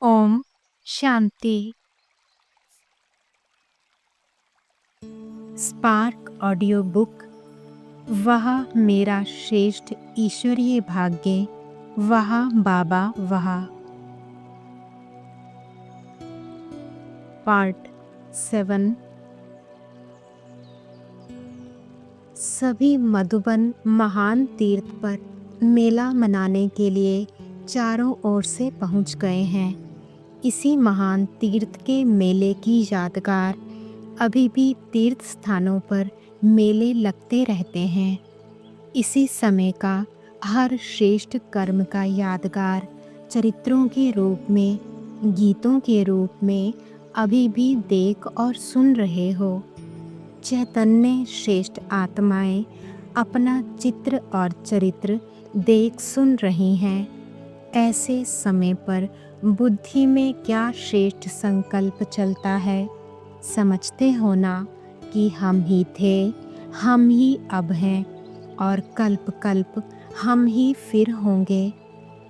ओम शांति। Spark audio book. वह मेरा श्रेष्ठ ईश्वरीय भाग्य, वह बाबा वह। पार्ट 7। सभी मधुबन महान तीर्थ पर मेला मनाने के लिए चारों ओर से पहुंच गए हैं। इसी महान तीर्थ के मेले की यादगार अभी भी तीर्थ स्थानों पर मेले लगते रहते हैं। इसी समय का हर श्रेष्ठ कर्म का यादगार चरित्रों के रूप में, गीतों के रूप में अभी भी देख और सुन रहे हो। चैतन्य श्रेष्ठ आत्माएं अपना चित्र और चरित्र देख सुन रही हैं। ऐसे समय पर बुद्धि में क्या श्रेष्ठ संकल्प चलता है। समझते हो ना कि हम ही थे, हम ही अब हैं और कल्प कल्प हम ही फिर होंगे।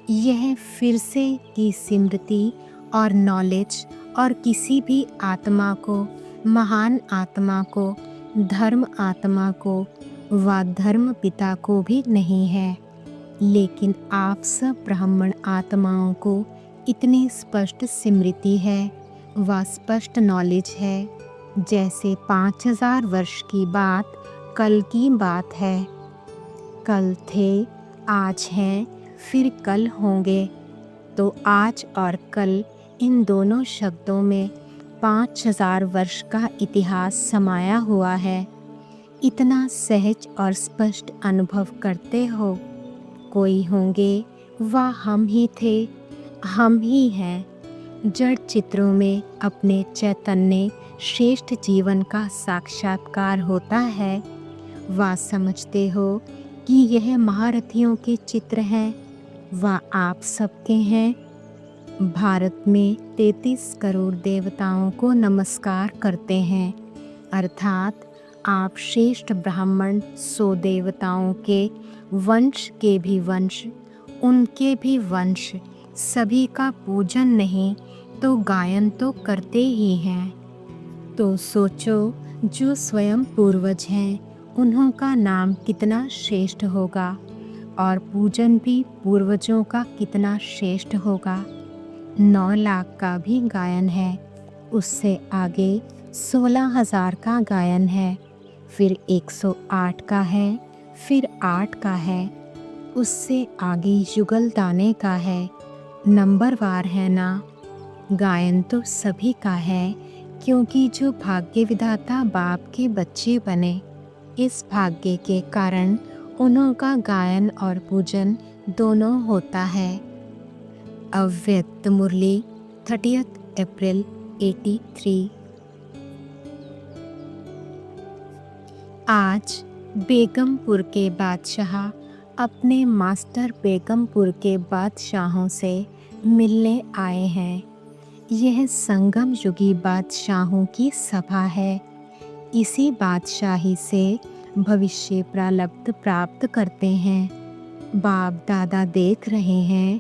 यह फिर से की स्मृति और नॉलेज और किसी भी आत्मा को, महान आत्मा को, धर्म आत्मा को व धर्म पिता को भी नहीं है। लेकिन आप सब ब्राह्मण आत्माओं को इतनी स्पष्ट स्मृति है व स्पष्ट नॉलेज है जैसे 5000 वर्ष की बात कल की बात है। कल थे, आज हैं, फिर कल होंगे। तो आज और कल इन दोनों शब्दों में 5000 वर्ष का इतिहास समाया हुआ है। इतना सहज और स्पष्ट अनुभव करते हो। कोई होंगे वह हम ही थे, हम ही हैं। जड़ चित्रों में अपने चैतन्य श्रेष्ठ जीवन का साक्षात्कार होता है। वह समझते हो कि यह महारथियों के चित्र हैं, वह आप सबके हैं। भारत में 33 करोड़ देवताओं को नमस्कार करते हैं, अर्थात आप श्रेष्ठ ब्राह्मण 100 देवताओं के वंश के भी वंश, उनके भी वंश, सभी का पूजन नहीं तो गायन तो करते ही हैं। तो सोचो, जो स्वयं पूर्वज हैं उन्हों का नाम कितना श्रेष्ठ होगा और पूजन भी पूर्वजों का कितना श्रेष्ठ होगा। 9 लाख का भी गायन है, उससे आगे 16,000 का गायन है, फिर 108 का है, फिर 8 का है, उससे आगे युगल दाने का है। नंबरवार है ना। गायन तो सभी का है, क्योंकि जो भाग्य विधाता बाप के बच्चे बने, इस भाग्य के कारण उन्हों का गायन और पूजन दोनों होता है। अव्यक्त मुरली 30 अप्रैल 83। आज बेगमपुर के बादशाह अपने मास्टर बेगमपुर के बादशाहों से मिलने आए हैं। यह संगम युगी बादशाहों की सभा है। इसी बादशाही से भविष्य प्रारब्ध प्राप्त करते हैं। बाप दादा देख रहे हैं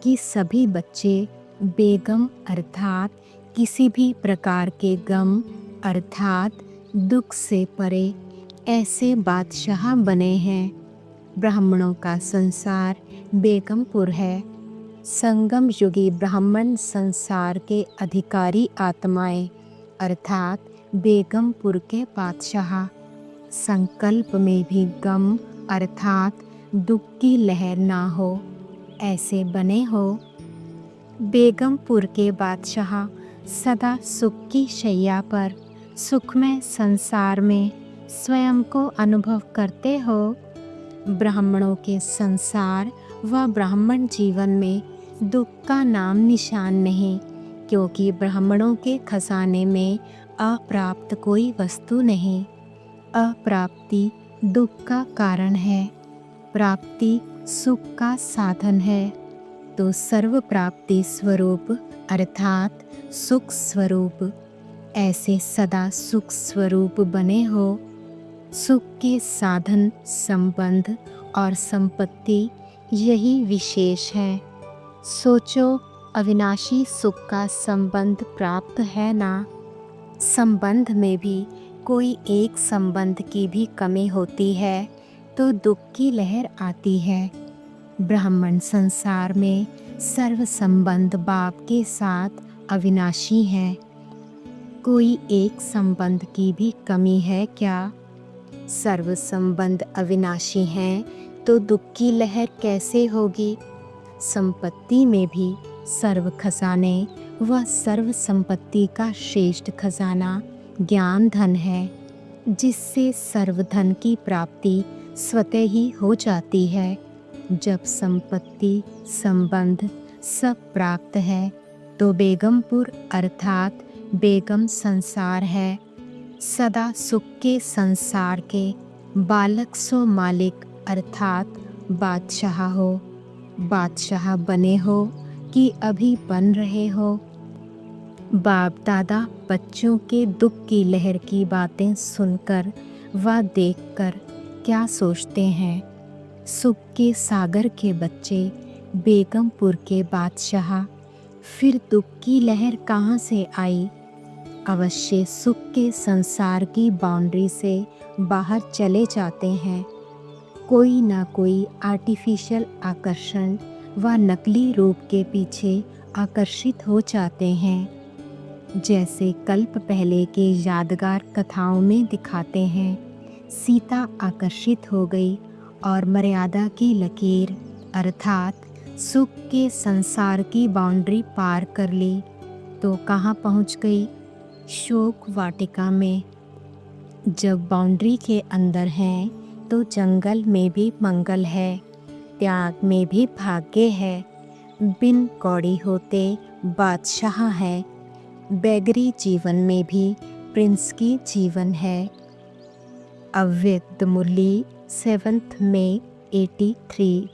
कि सभी बच्चे बेगम अर्थात किसी भी प्रकार के गम अर्थात दुख से परे ऐसे बादशाह बने हैं। ब्राह्मणों का संसार बेगमपुर है। संगम युगी ब्राह्मण संसार के अधिकारी आत्माएं अर्थात बेगमपुर के बादशाह। संकल्प में भी गम अर्थात दुख की लहर ना हो, ऐसे बने हो। बेगमपुर के बादशाह सदा सुख की शैया पर सुखमय संसार में स्वयं को अनुभव करते हो। ब्राह्मणों के संसार व ब्राह्मण जीवन में दुख का नाम निशान नहीं, क्योंकि ब्राह्मणों के खजाने में अप्राप्त कोई वस्तु नहीं। अप्राप्ति दुख का कारण है, प्राप्ति सुख का साधन है। तो सर्व प्राप्ति स्वरूप अर्थात सुख स्वरूप, ऐसे सदा सुख स्वरूप बने हो। सुख के साधन, संबंध और संपत्ति यही विशेष है। सोचो, अविनाशी सुख का संबंध प्राप्त है ना। संबंध में भी कोई एक संबंध की भी कमी होती है तो दुख की लहर आती है। ब्राह्मण संसार में सर्व संबंध बाप के साथ अविनाशी हैं। कोई एक संबंध की भी कमी है क्या? सर्व संबंध अविनाशी हैं तो दुख की लहर कैसे होगी? संपत्ति में भी सर्व खजाने व सर्व संपत्ति का श्रेष्ठ खजाना ज्ञान धन है, जिससे सर्व धन की प्राप्ति स्वतः ही हो जाती है। जब संपत्ति संबंध सब प्राप्त है तो बेगमपुर अर्थात बेगम संसार है। सदा सुख के संसार के बालक सो मालिक अर्थात बादशाह हो। बादशाह बने हो कि अभी बन रहे हो? बाप दादा बच्चों के दुख की लहर की बातें सुनकर व देखकर क्या सोचते हैं? सुख के सागर के बच्चे बेगमपुर के बादशाह, फिर दुख की लहर कहाँ से आई? अवश्य सुख के संसार की बाउंड्री से बाहर चले जाते हैं। कोई ना कोई आर्टिफिशियल आकर्षण व नकली रूप के पीछे आकर्षित हो जाते हैं। जैसे कल्प पहले के यादगार कथाओं में दिखाते हैं, सीता आकर्षित हो गई और मर्यादा की लकीर अर्थात सुख के संसार की बाउंड्री पार कर ली तो कहाँ पहुँच गई? शोक वाटिका में। जब बाउंड्री के अंदर हैं तो जंगल में भी मंगल है, त्याग में भी भाग्य है। बिन कौड़ी होते बादशाह है, बैगरी जीवन में भी प्रिंस की जीवन है। अव्यक्त मुरली 7 मई 83।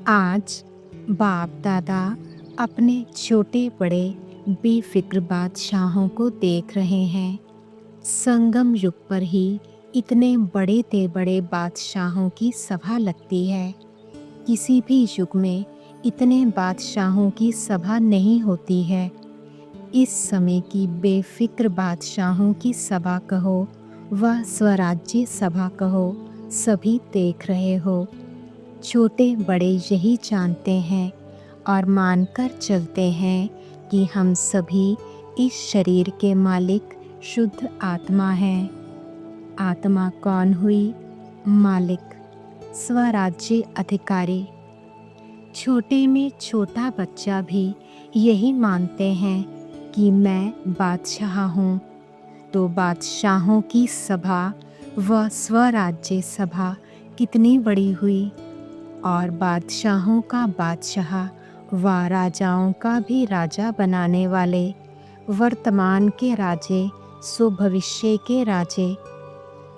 आज बाप दादा अपने छोटे बड़े बेफिक्र बादशाहों को देख रहे हैं। संगम युग पर ही इतने बड़े ते बड़े बादशाहों की सभा लगती है। किसी भी युग में इतने बादशाहों की सभा नहीं होती है। इस समय की बेफिक्र बादशाहों की सभा कहो व स्वराज्य सभा कहो, सभी देख रहे हो। छोटे बड़े यही जानते हैं और मानकर चलते हैं कि हम सभी इस शरीर के मालिक शुद्ध आत्मा हैं। आत्मा कौन हुई? मालिक, स्वराज्य अधिकारी। छोटे में छोटा बच्चा भी यही मानते हैं कि मैं बादशाह हूँ। तो बादशाहों की सभा व स्वराज्य सभा कितनी बड़ी हुई, और बादशाहों का बादशाह व राजाओं का भी राजा बनाने वाले, वर्तमान के राजे सो भविष्य के राजे,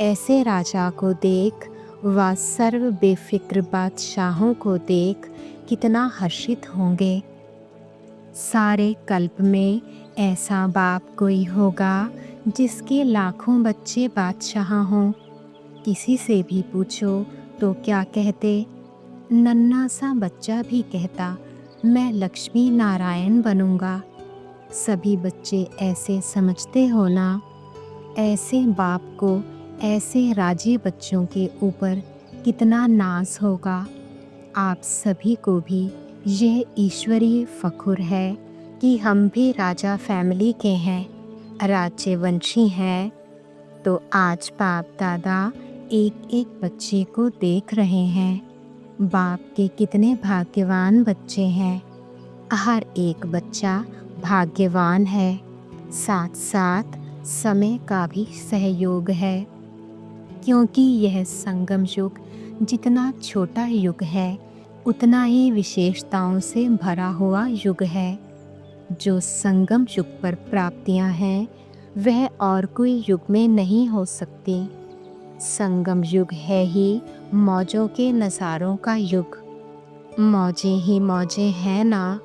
ऐसे राजा को देख व सर्व बेफिक्र बादशाहों को देख कितना हर्षित होंगे। सारे कल्प में ऐसा बाप कोई होगा जिसके लाखों बच्चे बादशाह हों। किसी से भी पूछो तो क्या कहते? नन्हा सा बच्चा भी कहता, मैं लक्ष्मी नारायण बनूंगा। सभी बच्चे ऐसे समझते हो ना? ऐसे बाप को ऐसे राजी बच्चों के ऊपर कितना नाज होगा। आप सभी को भी यह ईश्वरीय फखुर है कि हम भी राजा फैमिली के हैं, राज्यवंशी हैं। तो आज बाप दादा एक एक बच्चे को देख रहे हैं। बाप के कितने भाग्यवान बच्चे हैं। हर एक बच्चा भाग्यवान है। साथ साथ समय का भी सहयोग है, क्योंकि यह संगम युग जितना छोटा युग है उतना ही विशेषताओं से भरा हुआ युग है। जो संगम युग पर प्राप्तियां हैं वह और कोई युग में नहीं हो सकती। संगम युग है ही मौजों के नज़ारों का युग। मौजें ही मौजें हैं ना।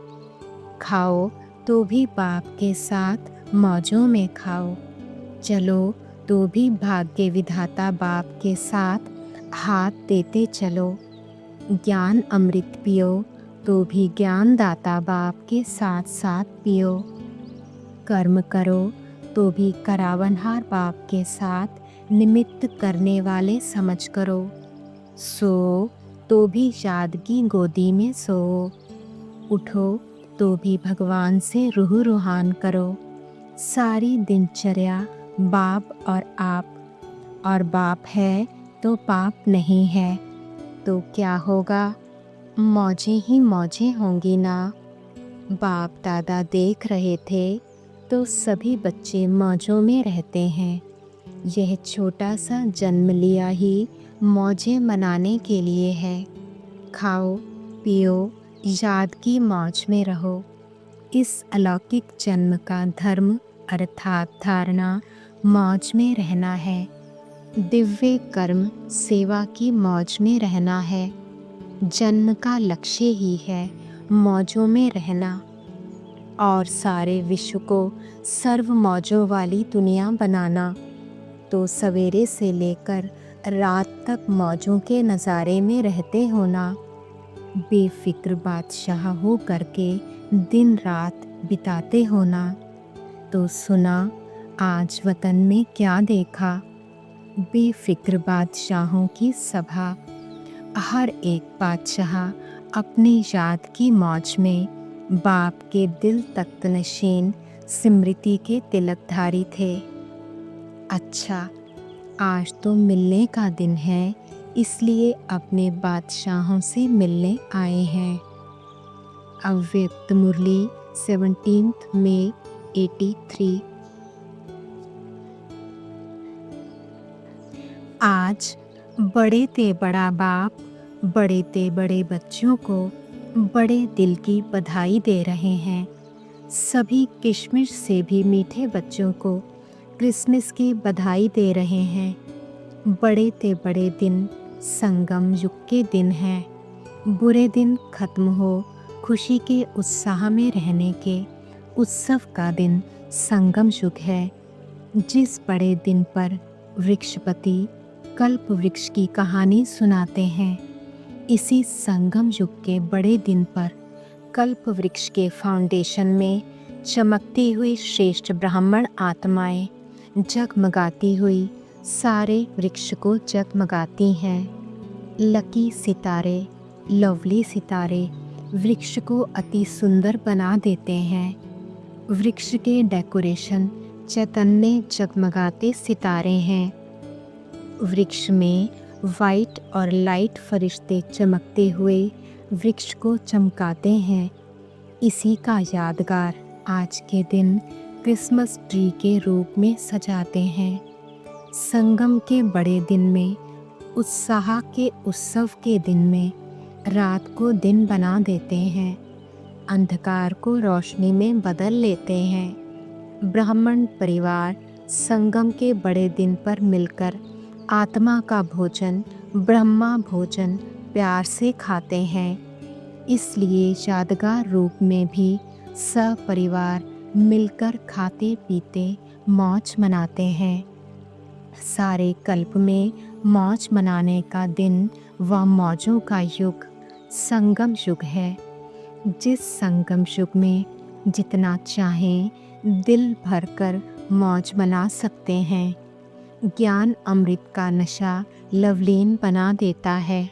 खाओ तो भी बाप के साथ मौजों में खाओ, चलो तो भी भाग्य विधाता बाप के साथ हाथ देते चलो। ज्ञान अमृत पियो तो भी ज्ञान दाता बाप के साथ साथ पियो। कर्म करो तो भी करावनहार बाप के साथ निमित्त करने वाले समझ करो। सो तो भी यादगी गोदी में सो। उठो तो भी भगवान से रूह रूहान करो। सारी दिनचर्या बाप और आप, और बाप है तो पाप नहीं है, तो क्या होगा? मौजें ही मौजें होंगी ना। बाप दादा देख रहे थे तो सभी बच्चे मौजों में रहते हैं। यह छोटा सा जन्म लिया ही मौजें मनाने के लिए है। खाओ पियो, याद की मौज में रहो। इस अलौकिक जन्म का धर्म अर्थात धारणा मौज में रहना है। दिव्य कर्म सेवा की मौज में रहना है। जन्म का लक्ष्य ही है मौजों में रहना, और सारे विश्व को सर्व मौजों वाली दुनिया बनाना। तो सवेरे से लेकर रात तक मौजों के नज़ारे में रहते होना। बेफिक्र बादशाह हो करके दिन रात बिताते होना। तो सुना आज वतन में क्या देखा? बेफिक्र बादशाहों की सभा। हर एक बादशाह अपनी याद की मौज में बाप के दिल तख्त नशीन स्मृति के तिलकधारी थे। अच्छा, आज तो मिलने का दिन है, इसलिए अपने बादशाहों से मिलने आए हैं। अव्यक्त मुरली 17 मई 83। आज बड़े ते बड़ा बाप बड़े ते बड़े बच्चों को बड़े दिल की बधाई दे रहे हैं। सभी किशमिश से भी मीठे बच्चों को क्रिसमस की बधाई दे रहे हैं। बड़े ते बड़े दिन संगम युग के दिन हैं। बुरे दिन खत्म हो खुशी के उत्साह में रहने के उत्सव का दिन संगम युग है। जिस बड़े दिन पर वृक्षपति कल्प वृक्ष की कहानी सुनाते हैं, इसी संगम युग के बड़े दिन पर कल्प वृक्ष के फाउंडेशन में चमकती हुई श्रेष्ठ ब्राह्मण आत्माएं जगमगाती हुई सारे वृक्ष को जगमगाती हैं। लकी सितारे, लवली सितारे वृक्ष को अति सुंदर बना देते हैं। वृक्ष के डेकोरेशन चैतन्य जगमगाते सितारे हैं। वृक्ष में वाइट और लाइट फरिश्ते चमकते हुए वृक्ष को चमकाते हैं। इसी का यादगार आज के दिन क्रिसमस ट्री के रूप में सजाते हैं। संगम के बड़े दिन में, उत्साह के उत्सव के दिन में रात को दिन बना देते हैं, अंधकार को रोशनी में बदल लेते हैं। ब्राह्मण परिवार संगम के बड़े दिन पर मिलकर आत्मा का भोजन, ब्रह्मा भोजन प्यार से खाते हैं। इसलिए यादगार रूप में भी सपरिवार मिलकर खाते पीते मौज मनाते हैं। सारे कल्प में मौज मनाने का दिन व मौजों का युग संगम युग है। जिस संगम युग में जितना चाहें दिल भरकर मौज मना सकते हैं। ज्ञान अमृत का नशा लवलीन बना देता है।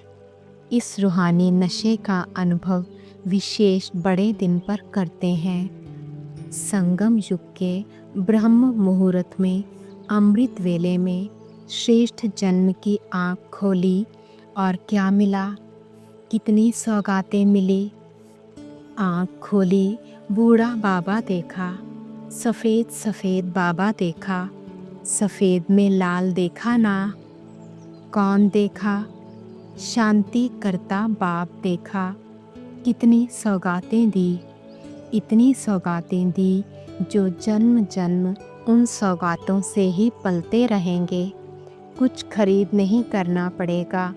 इस रूहानी नशे का अनुभव विशेष बड़े दिन पर करते हैं। संगम युग के ब्रह्म मुहूर्त में अमृत वेले में श्रेष्ठ जन्म की आँख खोली और क्या मिला? कितनी सौगातें मिली। आँख खोली, बूढ़ा बाबा देखा, सफ़ेद सफ़ेद बाबा देखा। सफ़ेद में लाल देखा ना? कौन देखा? शांति करता बाप देखा। कितनी सौगातें दी, इतनी सौगातें दी जो जन्म जन्म उन सौगातों से ही पलते रहेंगे। कुछ खरीद नहीं करना पड़ेगा।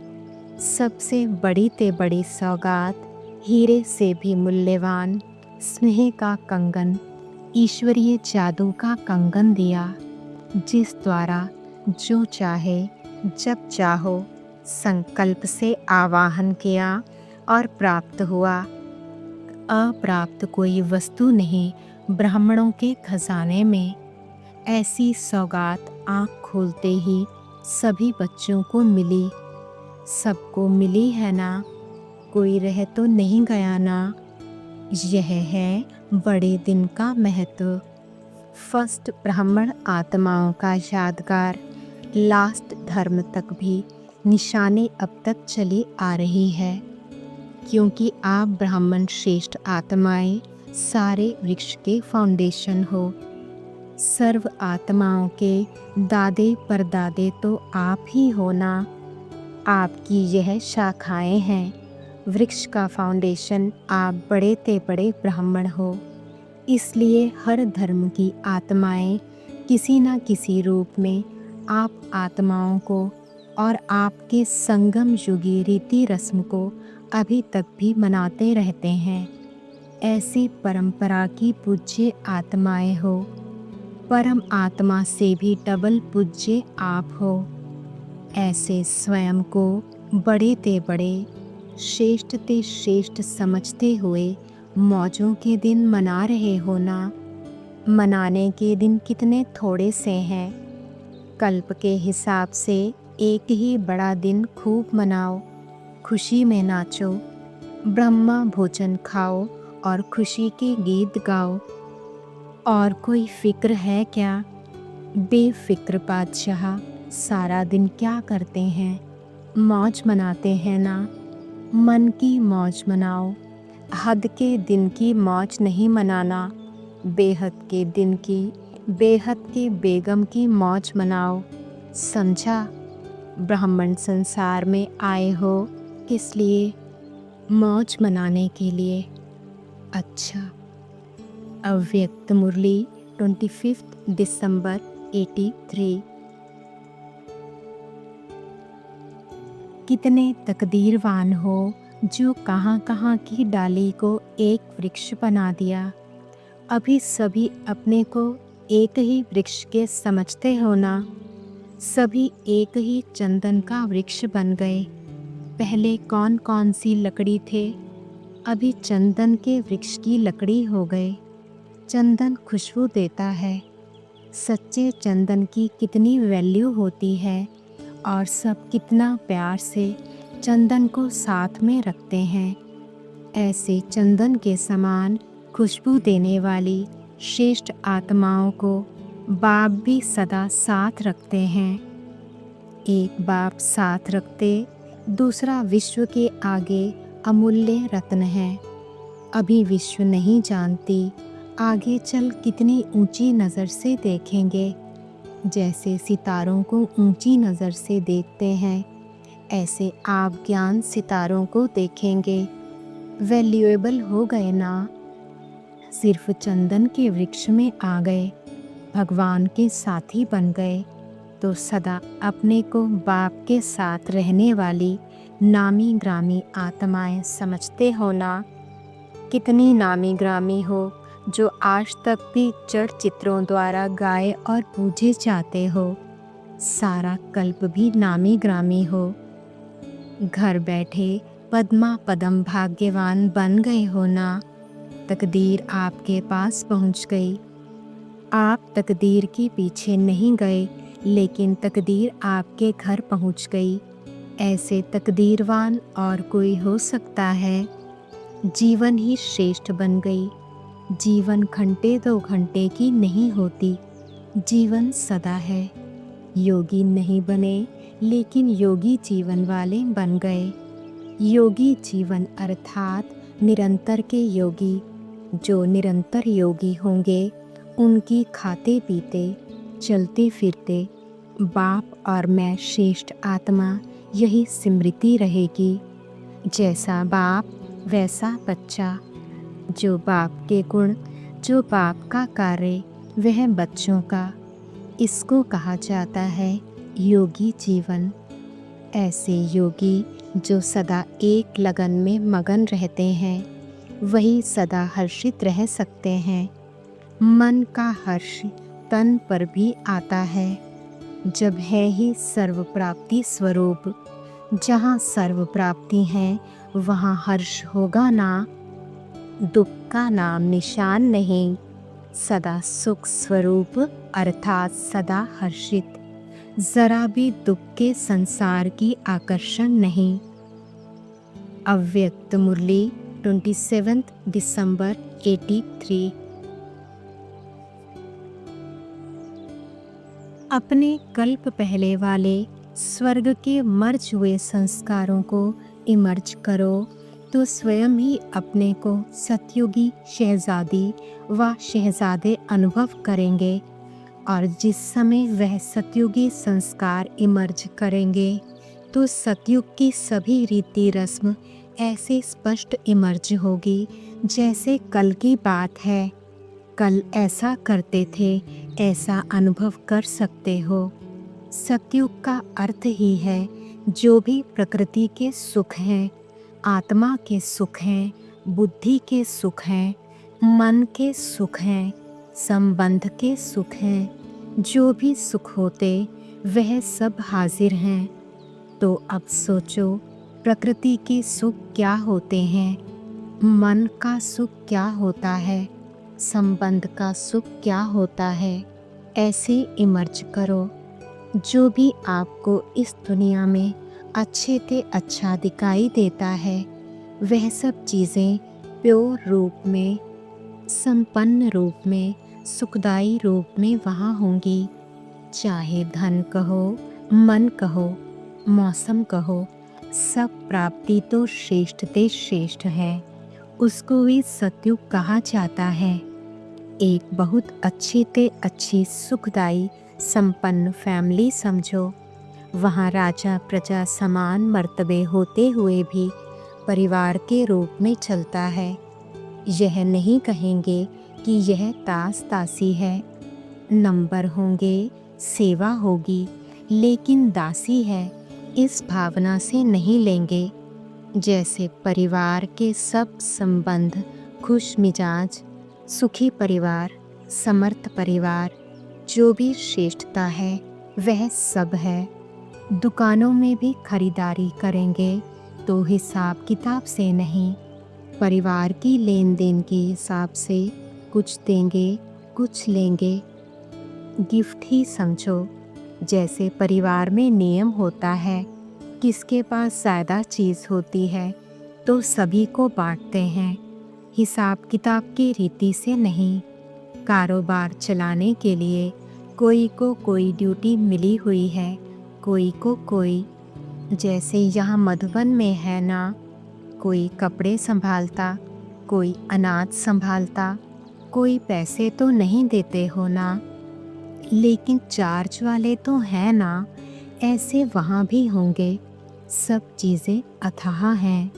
सबसे बड़ी ते बड़ी सौगात, हीरे से भी मूल्यवान स्नेह का कंगन, ईश्वरीय जादू का कंगन दिया, जिस द्वारा जो चाहे जब चाहो संकल्प से आवाहन किया और प्राप्त हुआ। अप्राप्त कोई वस्तु नहीं ब्राह्मणों के खजाने में। ऐसी सौगात आँख खोलते ही सभी बच्चों को मिली। सबको मिली है ना, कोई रह तो नहीं गया ना। यह है बड़े दिन का महत्व। फर्स्ट ब्राह्मण आत्माओं का यादगार, लास्ट धर्म तक भी निशानी अब तक चली आ रही है, क्योंकि आप ब्राह्मण श्रेष्ठ आत्माएं सारे वृक्ष के फाउंडेशन हो। सर्व आत्माओं के दादे परदादे तो आप ही हो ना। आपकी यह शाखाएं हैं। वृक्ष का फाउंडेशन आप बड़े ते बड़े ब्राह्मण हो। इसलिए हर धर्म की आत्माएं किसी न किसी रूप में आप आत्माओं को और आपके संगम युगी रीति रस्म को अभी तक भी मनाते रहते हैं। ऐसी परंपरा की पूज्य आत्माएं हो। परम आत्मा से भी डबल पूज्य आप हो। ऐसे स्वयं को बड़े ते बड़े, श्रेष्ठ ते श्रेष्ठ समझते हुए मौजों के दिन मना रहे हो ना। मनाने के दिन कितने थोड़े से हैं। कल्प के हिसाब से एक ही बड़ा दिन खूब मनाओ, खुशी में नाचो, ब्रह्मा भोजन खाओ और खुशी के गीत गाओ। और कोई फिक्र है क्या? बेफिक्र बादशाह सारा दिन क्या करते हैं? मौज मनाते हैं ना। मन की मौज मनाओ। हद के दिन की मौज नहीं मनाना। बेहद के दिन की, बेहद के बेगम की मौज मनाओ। समझा? ब्राह्मण संसार में आए हो किस लिए? मौज मनाने के लिए। अच्छा। अव्यक्त मुरली 25 दिसंबर 83। कितने तकदीरवान हो जो कहाँ कहाँ की डाली को एक वृक्ष बना दिया। अभी सभी अपने को एक ही वृक्ष के समझते हो ना। सभी एक ही चंदन का वृक्ष बन गए। पहले कौन कौन सी लकड़ी थे, अभी चंदन के वृक्ष की लकड़ी हो गए। चंदन खुशबू देता है। सच्चे चंदन की कितनी वैल्यू होती है और सब कितना प्यार से चंदन को साथ में रखते हैं। ऐसे चंदन के समान खुशबू देने वाली श्रेष्ठ आत्माओं को बाप भी सदा साथ रखते हैं। एक बाप साथ रखते, दूसरा विश्व के आगे अमूल्य रत्न है। अभी विश्व नहीं जानती, आगे चल कितनी ऊंची नज़र से देखेंगे। जैसे सितारों को ऊंची नज़र से देखते हैं, ऐसे आप ज्ञान सितारों को देखेंगे। वैल्यूएबल हो गए ना। सिर्फ चंदन के वृक्ष में आ गए, भगवान के साथी बन गए तो सदा अपने को बाप के साथ रहने वाली नामी ग्रामी आत्माएं समझते हो ना। कितनी नामी ग्रामी हो जो आज तक भी जड़ चित्रों द्वारा गाए और पूजे जाते हो। सारा कल्प भी नामी ग्रामी हो। घर बैठे पद्मा पदम भाग्यवान बन गए हो ना। तकदीर आपके पास पहुंच गई। आप तकदीर के पीछे नहीं गए, लेकिन तकदीर आपके घर पहुंच गई। ऐसे तकदीरवान और कोई हो सकता है? जीवन ही श्रेष्ठ बन गई। जीवन घंटे 2 घंटे की नहीं होती, जीवन सदा है। योगी नहीं बने, लेकिन योगी जीवन वाले बन गए। योगी जीवन अर्थात निरंतर के योगी। जो निरंतर योगी होंगे, उनकी खाते पीते, चलते फिरते बाप और मैं श्रेष्ठ आत्मा यही स्मृति रहेगी। जैसा बाप वैसा बच्चा। जो बाप के गुण, जो बाप का कार्य, वह बच्चों का। इसको कहा जाता है योगी जीवन। ऐसे योगी जो सदा एक लगन में मगन रहते हैं, वही सदा हर्षित रह सकते हैं। मन का हर्ष तन पर भी आता है, जब है ही सर्व प्राप्ति स्वरूप। जहाँ सर्व प्राप्ति है वहाँ हर्ष होगा ना, दुख का नाम निशान नहीं, सदा सुख स्वरूप अर्थात सदा हर्षित, जरा भी दुख के संसार की आकर्षण नहीं। अव्यक्त मुरली 27 दिसंबर 83। अपने कल्प पहले वाले स्वर्ग के मर्ज हुए संस्कारों को इमर्ज करो तो स्वयं ही अपने को सतयुगी शहजादी व शहजादे अनुभव करेंगे। और जिस समय वह सतयुगी संस्कार इमर्ज करेंगे तो सतयुग की सभी रीति रस्म ऐसे स्पष्ट इमर्ज होगी जैसे कल की बात है। कल ऐसा करते थे, ऐसा अनुभव कर सकते हो। सतयुग का अर्थ ही है जो भी प्रकृति के सुख हैं, आत्मा के सुख हैं, बुद्धि के सुख हैं, मन के सुख हैं, संबंध के सुख हैं, जो भी सुख होते वह सब हाजिर हैं। तो अब सोचो, प्रकृति के सुख क्या होते हैं, मन का सुख क्या होता है, संबंध का सुख क्या होता है। ऐसे इमर्ज करो। जो भी आपको इस दुनिया में अच्छे से अच्छा दिखाई देता है वह सब चीज़ें प्योर रूप में, संपन्न रूप में, सुखदायी रूप में वहाँ होंगी। चाहे धन कहो, मन कहो, मौसम कहो, सब प्राप्ति तो श्रेष्ठ ते श्रेष्ठ है। उसको भी सतयुग कहा जाता है। एक बहुत अच्छी ते अच्छी सुखदायी संपन्न फैमिली समझो। वहाँ राजा प्रजा समान मर्तबे होते हुए भी परिवार के रूप में चलता है। यह नहीं कहेंगे कि यह तास तासी है। नंबर होंगे, सेवा होगी, लेकिन दासी है इस भावना से नहीं लेंगे। जैसे परिवार के सब संबंध खुश मिजाज, सुखी परिवार, समर्थ परिवार, जो भी श्रेष्ठता है वह सब है। दुकानों में भी खरीदारी करेंगे तो हिसाब किताब से नहीं, परिवार की लेन देन के हिसाब से कुछ देंगे कुछ लेंगे। गिफ्ट ही समझो। जैसे परिवार में नियम होता है, किसके पास ज़्यादा चीज़ होती है तो सभी को बांटते हैं, हिसाब किताब की रीति से नहीं। कारोबार चलाने के लिए कोई को कोई ड्यूटी मिली हुई है, कोई को कोई। जैसे यहाँ मधुबन में है ना, कोई कपड़े संभालता, कोई अनाज संभालता, कोई पैसे तो नहीं देते हो ना, लेकिन चार्ज वाले तो हैं ना। ऐसे वहाँ भी होंगे। सब चीज़ें अथाह हैं,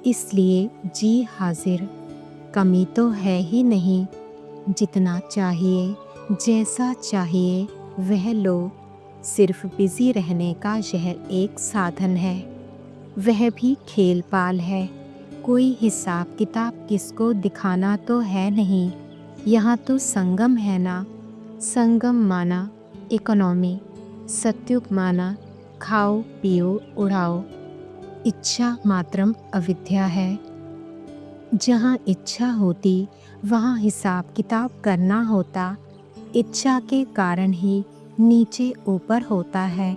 इसलिए जी हाजिर। कमी तो है ही नहीं। जितना चाहिए, जैसा चाहिए वह लो। सिर्फ बिजी रहने का यह एक साधन है, वह भी खेल पाल है। कोई हिसाब किताब किसको दिखाना तो है नहीं। यहाँ तो संगम है ना। संगम माना इकोनॉमी, सतयुग माना खाओ पियो उड़ाओ। इच्छा मात्रम अविद्या है। जहाँ इच्छा होती वहाँ हिसाब किताब करना होता। इच्छा के कारण ही नीचे ऊपर होता है।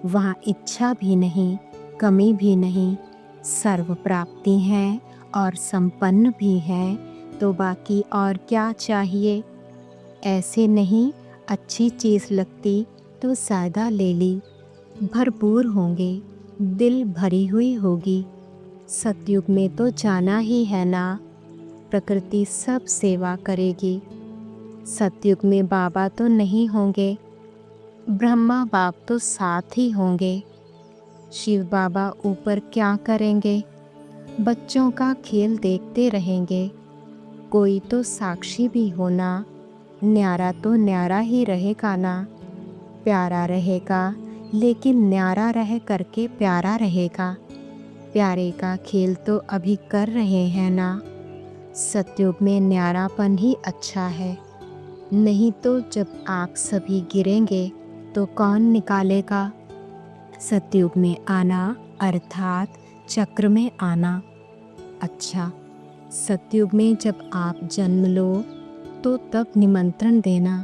वहाँ इच्छा भी नहीं, कमी भी नहीं, सर्व प्राप्ति है और संपन्न भी है, तो बाकी और क्या चाहिए। ऐसे नहीं, अच्छी चीज़ लगती तो ज़्यादा ले ली। भरपूर होंगे, दिल भरी हुई होगी। सतयुग में तो जाना ही है ना। प्रकृति सब सेवा करेगी। सतयुग में बाबा तो नहीं होंगे, ब्रह्मा बाप तो साथ ही होंगे। शिव बाबा ऊपर क्या करेंगे, बच्चों का खेल देखते रहेंगे। कोई तो साक्षी भी होना। न्यारा तो न्यारा ही रहेगा ना। प्यारा रहेगा, लेकिन न्यारा रह करके प्यारा रहेगा। प्यारे का खेल तो अभी कर रहे हैं ना। सतयुग में न्यारापन ही अच्छा है। नहीं तो जब आँख सभी गिरेंगे तो कौन निकालेगा। सतयुग में आना अर्थात चक्र में आना। अच्छा, सतयुग में जब आप जन्म लो तो तब निमंत्रण देना।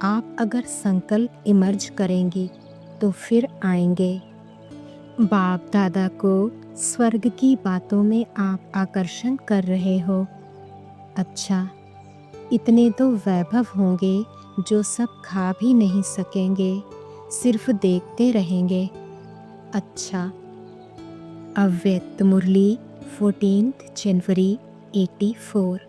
आप अगर संकल्प इमर्ज करेंगी तो फिर आएंगे। बाप दादा को स्वर्ग की बातों में आप आकर्षण कर रहे हो। अच्छा, इतने तो वैभव होंगे जो सब खा भी नहीं सकेंगे, सिर्फ देखते रहेंगे। अच्छा, अव्यक्त मुरली 14 जनवरी 84।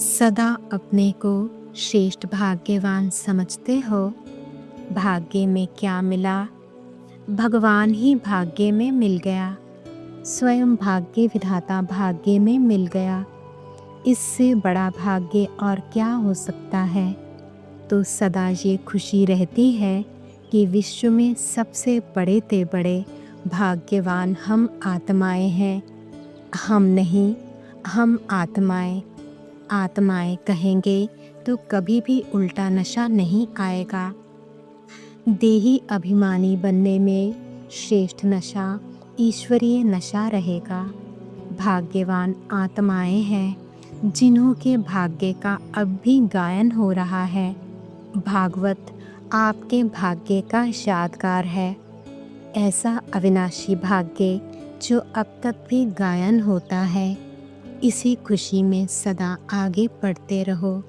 सदा अपने को श्रेष्ठ भाग्यवान समझते हो। भाग्य में क्या मिला? भगवान ही भाग्य में मिल गया। स्वयं भाग्य विधाता भाग्य में मिल गया। इससे बड़ा भाग्य और क्या हो सकता है? तो सदा ये खुशी रहती है कि विश्व में सबसे बड़े ते बड़े भाग्यवान हम आत्माएं हैं। हम नहीं, हम आत्माएं। आत्माएं कहेंगे तो कभी भी उल्टा नशा नहीं आएगा। देही अभिमानी बनने में श्रेष्ठ नशा ईश्वरीय नशा रहेगा। भाग्यवान आत्माएं हैं जिन्हों के भाग्य का अब भी गायन हो रहा है। भागवत आपके भाग्य का यादगार है। ऐसा अविनाशी भाग्य जो अब तक भी गायन होता है। इसी खुशी में सदा आगे बढ़ते रहो।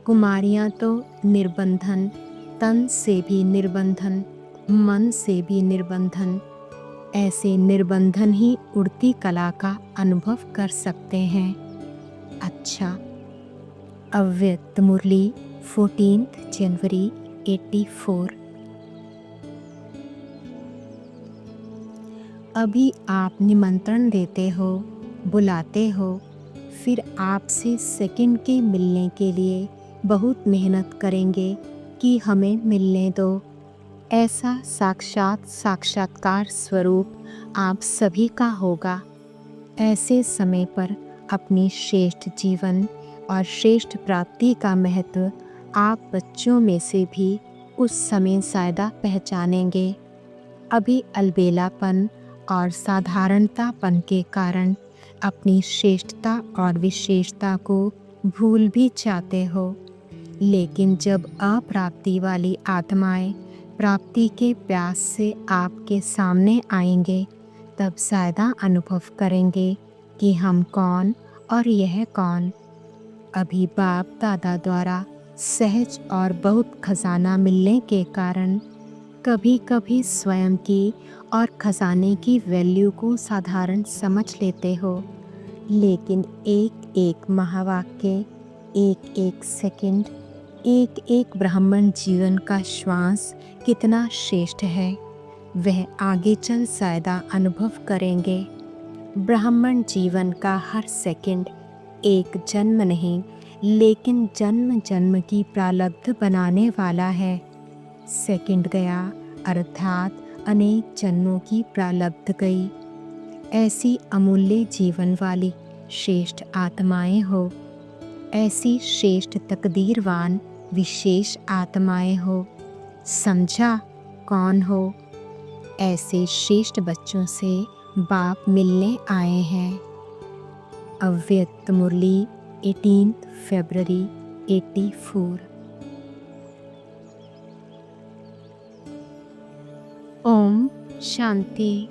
कुमारियाँ तो निर्बंधन, तन से भी निर्बंधन, मन से भी निर्बंधन, ऐसे निर्बंधन ही उड़ती कला का अनुभव कर सकते हैं। अच्छा, अव्यक्त मुरली 14 जनवरी 84। अभी आप निमंत्रण देते हो, बुलाते हो, फिर आपसे सेकंड के मिलने के लिए बहुत मेहनत करेंगे कि हमें मिलने दो। ऐसा साक्षात साक्षात्कार स्वरूप आप सभी का होगा। ऐसे समय पर अपनी श्रेष्ठ जीवन और श्रेष्ठ प्राप्ति का महत्व आप बच्चों में से भी उस समय ज़्यादा पहचानेंगे। अभी अलबेलापन और साधारणतापन के कारण अपनी श्रेष्ठता और विशेषता को भूल भी जाते हो। लेकिन जब अप्राप्ति वाली आत्माएं प्राप्ति के प्यास से आपके सामने आएंगे तब ज़्यादा अनुभव करेंगे कि हम कौन और यह कौन। अभी बाप दादा द्वारा सहज और बहुत खजाना मिलने के कारण कभी कभी स्वयं की और खजाने की वैल्यू को साधारण समझ लेते हो। लेकिन एक एक महावाक्य, एक एक सेकंड, एक एक ब्राह्मण जीवन का श्वास कितना श्रेष्ठ है, वह आगे चल ज़्यादा अनुभव करेंगे। ब्राह्मण जीवन का हर सेकंड एक जन्म नहीं, लेकिन जन्म जन्म की प्रारब्ध बनाने वाला है। सेकंड गया अर्थात अनेक जन्मों की प्रारब्ध गई। ऐसी अमूल्य जीवन वाली श्रेष्ठ आत्माएं हो, ऐसी श्रेष्ठ तकदीरवान विशेष आत्माएं हो। समझा कौन हो? ऐसे श्रेष्ठ बच्चों से बाप मिलने आए हैं। अव्यक्त मुरली 18 फरवरी 84। ओम शांति।